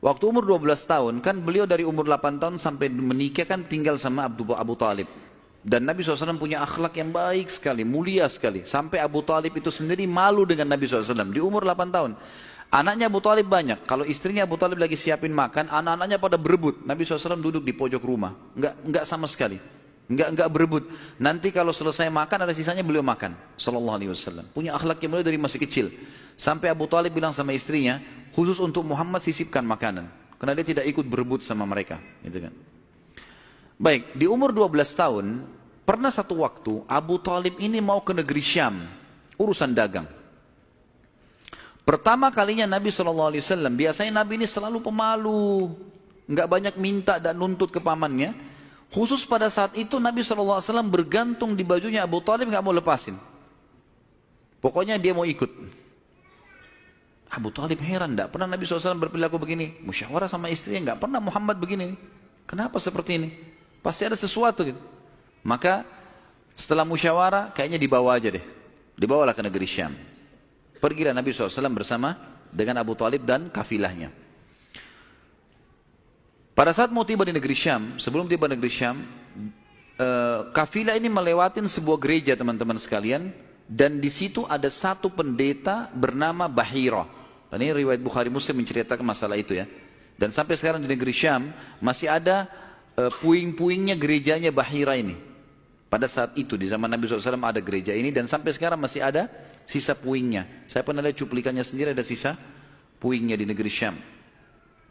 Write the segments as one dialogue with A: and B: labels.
A: Waktu umur 12 tahun, kan beliau dari umur 8 tahun sampai menikah kan tinggal sama Abu Talib. Dan Nabi SAW punya akhlak yang baik sekali, mulia sekali. Sampai Abu Talib itu sendiri malu dengan Nabi SAW di umur 8 tahun. Anaknya Abu Talib banyak. Kalau istrinya Abu Talib lagi siapin makan, anak-anaknya pada berebut. Nabi SAW duduk di pojok rumah. Enggak sama sekali. Enggak berebut. Nanti kalau selesai makan ada sisanya beliau makan. Sallallahu alaihi wasallam. Punya akhlak yang mulia dari masih kecil. Sampai Abu Talib bilang sama istrinya, khusus untuk Muhammad sisipkan makanan. Karena dia tidak ikut berebut sama mereka. Gitu kan. Baik, di umur 12 tahun, pernah satu waktu Abu Talib ini mau ke negeri Syam. Urusan dagang. Pertama kalinya Nabi SAW, biasanya Nabi ini selalu pemalu. Enggak banyak minta dan nuntut ke pamannya. Khusus pada saat itu Nabi SAW bergantung di bajunya Abu Talib, nggak mau lepasin. Pokoknya dia mau ikut. Abu Talib heran, tidak pernah Nabi SAW berperilaku begini. Musyawarah sama istrinya, nggak pernah Muhammad begini. Kenapa seperti ini? Pasti ada sesuatu gitu. Maka setelah musyawarah, kayaknya dibawa aja deh. Dibawalah ke negeri Syam. Pergilah Nabi SAW bersama dengan Abu Talib dan kafilahnya. Pada saat mau tiba di negeri Syam, sebelum tiba di negeri Syam, kafilah ini melewatin sebuah gereja teman-teman sekalian, dan di situ ada satu pendeta bernama Bahira. Dan ini riwayat Bukhari Muslim menceritakan masalah itu ya. Dan sampai sekarang di negeri Syam masih ada puing-puingnya gerejanya Bahira ini. Pada saat itu di zaman Nabi SAW ada gereja ini dan sampai sekarang masih ada sisa puingnya. Saya pernah lihat cuplikannya sendiri, ada sisa puingnya di negeri Syam.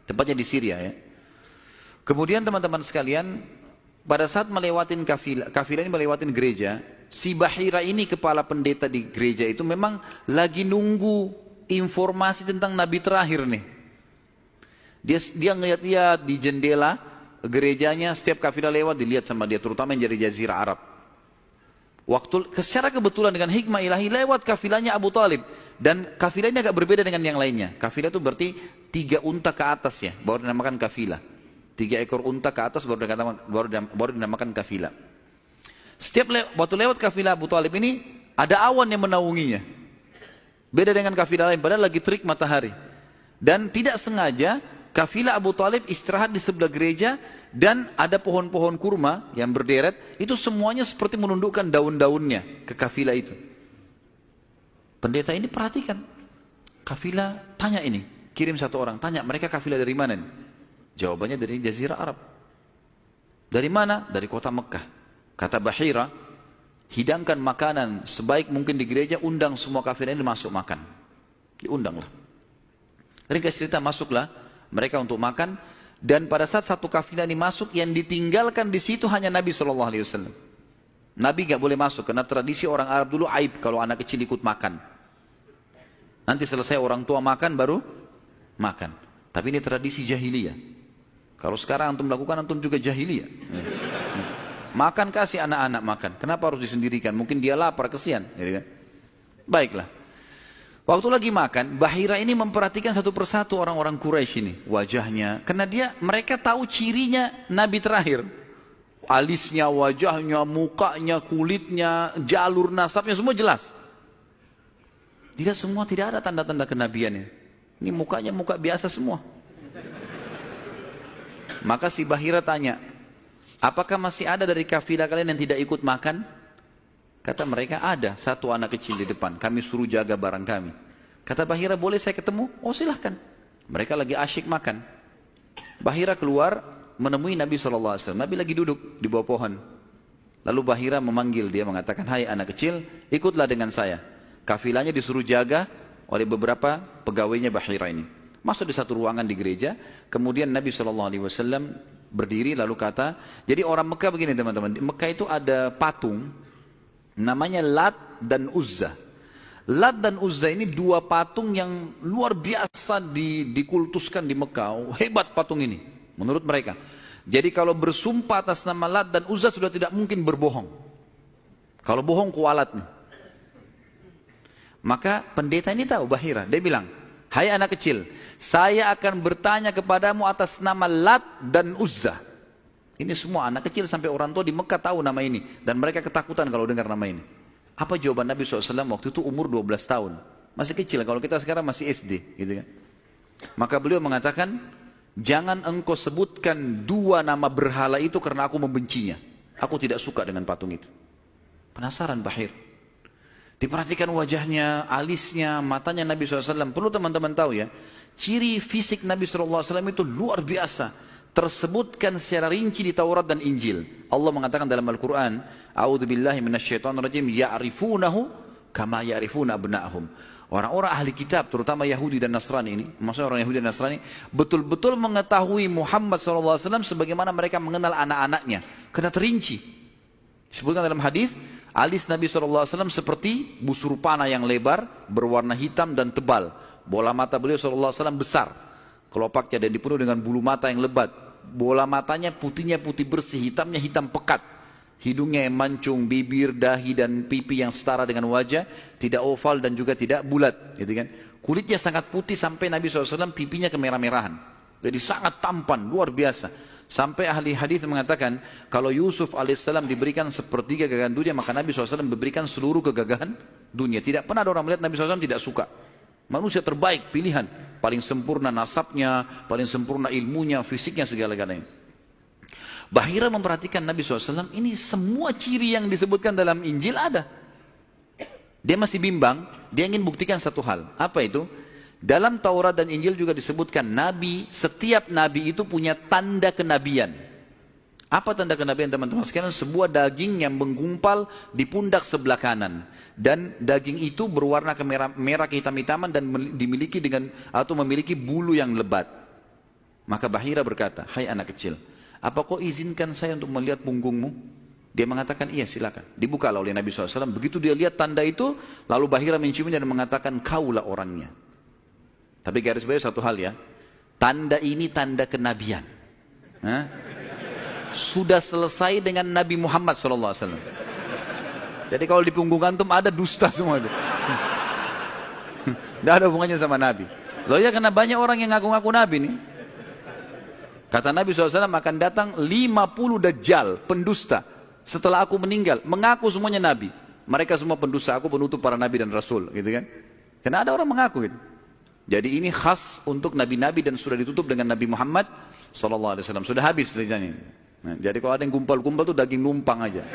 A: Tempatnya di Syria ya. Kemudian teman-teman sekalian, pada saat melewatin kafilah ini melewatin gereja, si Bahira ini kepala pendeta di gereja itu memang lagi nunggu informasi tentang Nabi terakhir nih. Dia ngeliat-liat di jendela gerejanya, setiap kafilah lewat dilihat sama dia, terutama yang dari Jazirah Arab. Secara kebetulan dengan hikmah ilahi lewat kafilahnya Abu Talib, dan kafilah ini agak berbeda dengan yang lainnya. Kafilah itu berarti 3 unta ke atas ya, baru dinamakan kafilah. 3 ekor unta ke atas baru dinamakan kafilah. Waktu lewat kafilah Abu Talib ini ada awan yang menaunginya. Beda dengan kafilah lain, padahal lagi terik matahari. Dan tidak sengaja kafilah Abu Talib istirahat di sebelah gereja dan ada pohon-pohon kurma yang berderet, itu semuanya seperti menundukkan daun-daunnya ke kafilah itu. Pendeta ini perhatikan. Kafilah tanya ini, kirim satu orang, tanya mereka kafilah dari mana nih? Jawabannya dari Jazirah Arab. Dari mana? Dari kota Mekah. Kata Bahira, hidangkan makanan sebaik mungkin di gereja, undang semua kafilah ini masuk makan. Diundanglah. Mereka cerita masuklah mereka untuk makan, dan pada saat satu kafilah ini masuk, yang ditinggalkan di situ hanya Nabi SAW. Nabi nggak boleh masuk karena tradisi orang Arab dulu aib kalau anak kecil ikut makan. Nanti selesai orang tua makan baru makan. Tapi ini tradisi jahiliyah. Kalau sekarang antum lakukan, antum juga jahiliyah. Makan, kasih anak-anak makan. Kenapa harus disendirikan? Mungkin dia lapar, kesian. Baiklah. Waktu lagi makan, Bahira ini memperhatikan satu persatu orang-orang Quraisy ini. Wajahnya. Karena mereka tahu cirinya Nabi terakhir. Alisnya, wajahnya, mukanya, kulitnya, jalur nasabnya, semua jelas. Tidak semua, tidak ada tanda-tanda kenabiannya. Ini mukanya muka biasa semua. Maka si Bahira tanya, apakah masih ada dari kafilah kalian yang tidak ikut makan? Kata mereka, ada satu anak kecil di depan, kami suruh jaga barang kami. Kata Bahira, boleh saya ketemu? Oh silahkan. Mereka lagi asyik makan. Bahira keluar menemui Nabi SAW. Nabi lagi duduk di bawah pohon. Lalu Bahira memanggil dia, mengatakan, hai anak kecil, ikutlah dengan saya. Kafilahnya disuruh jaga oleh beberapa pegawainya Bahira ini. Masuk di satu ruangan di gereja, kemudian Nabi SAW berdiri lalu kata, jadi orang Mekah begini teman-teman, di Mekah itu ada patung, namanya Lat dan Uzza. Lat dan Uzza ini 2 patung yang luar biasa dikultuskan di Mekah, hebat patung ini, menurut mereka. Jadi kalau bersumpah atas nama Lat dan Uzza sudah tidak mungkin berbohong. Kalau bohong kualat nih. Maka pendeta ini tahu Bahira, dia bilang, hai anak kecil, saya akan bertanya kepadamu atas nama Lat dan Uzza. Ini semua anak kecil sampai orang tua di Mekah tahu nama ini. Dan mereka ketakutan kalau dengar nama ini. Apa jawaban Nabi SAW waktu itu umur 12 tahun. Masih kecil, kalau kita sekarang masih SD. Gitu kan. Maka beliau mengatakan, jangan engkau sebutkan dua nama berhala itu karena aku membencinya. Aku tidak suka dengan patung itu. Penasaran Bahir. Diperhatikan wajahnya, alisnya, matanya Nabi SAW. Perlu teman-teman tahu ya, ciri fisik Nabi SAW itu luar biasa. Tersebutkan secara rinci di Taurat dan Injil. Allah mengatakan dalam Al-Quran, A'udzubillahi minasyaitonirrajim, ya'rifunahu kama ya'rifuna abna'ahum. Orang-orang ahli kitab, terutama Yahudi dan Nasrani ini, maksudnya orang Yahudi dan Nasrani, betul-betul mengetahui Muhammad SAW sebagaimana mereka mengenal anak-anaknya. Karena terinci. Disebutkan dalam hadis, alis Nabi SAW seperti busur panah yang lebar, berwarna hitam dan tebal. Bola mata beliau SAW besar, kelopaknya dan dipenuhi dengan bulu mata yang lebat. Bola matanya putihnya putih bersih, hitamnya hitam pekat. Hidungnya yang mancung, bibir, dahi dan pipi yang setara dengan wajah, tidak oval dan juga tidak bulat, gitu kan? Kulitnya sangat putih sampai Nabi SAW pipinya kemerah-merahan. Jadi sangat tampan, luar biasa. Sampai ahli hadis mengatakan kalau Yusuf alaihissalam diberikan sepertiga gagahan dunia, maka Nabi SAW memberikan seluruh kegagahan dunia. Tidak pernah ada orang melihat Nabi SAW tidak suka. Manusia terbaik, pilihan, paling sempurna nasabnya, paling sempurna ilmunya, fisiknya, segala-galanya. Bahira memperhatikan Nabi SAW, ini semua ciri yang disebutkan dalam Injil ada. Dia masih bimbang, dia ingin buktikan satu hal. Apa itu? Dalam Taurat dan Injil juga disebutkan Nabi, setiap Nabi itu punya tanda kenabian. Apa tanda kenabian teman-teman sekalian? Sebuah daging yang menggumpal di pundak sebelah kanan. Dan daging itu berwarna merah kehitam-hitaman dan dimiliki dengan atau memiliki bulu yang lebat. Maka Bahira berkata, hai anak kecil, apa kau izinkan saya untuk melihat punggungmu? Dia mengatakan, iya silakan. Dibukalah oleh Nabi SAW. Begitu dia lihat tanda itu, lalu Bahira menciumnya dan mengatakan, kaulah orangnya. Tapi garis bawah satu hal ya, tanda ini tanda kenabian. Sudah selesai dengan Nabi Muhammad SAW. Jadi kalau di punggung antum ada dusta semua itu. Tidak ada hubungannya sama Nabi. Loh ya, karena banyak orang yang ngaku-ngaku Nabi nih. Kata Nabi SAW akan datang 50 dajjal, pendusta. Setelah aku meninggal, mengaku semuanya Nabi. Mereka semua pendusta, aku penutup para Nabi dan Rasul. Gitu kan? Karena ada orang mengaku gitu. Jadi ini khas untuk Nabi-Nabi dan sudah ditutup dengan Nabi Muhammad SAW. Sudah habis ceritanya. Nah, jadi kalau ada yang gumpal-gumpal itu daging numpang aja.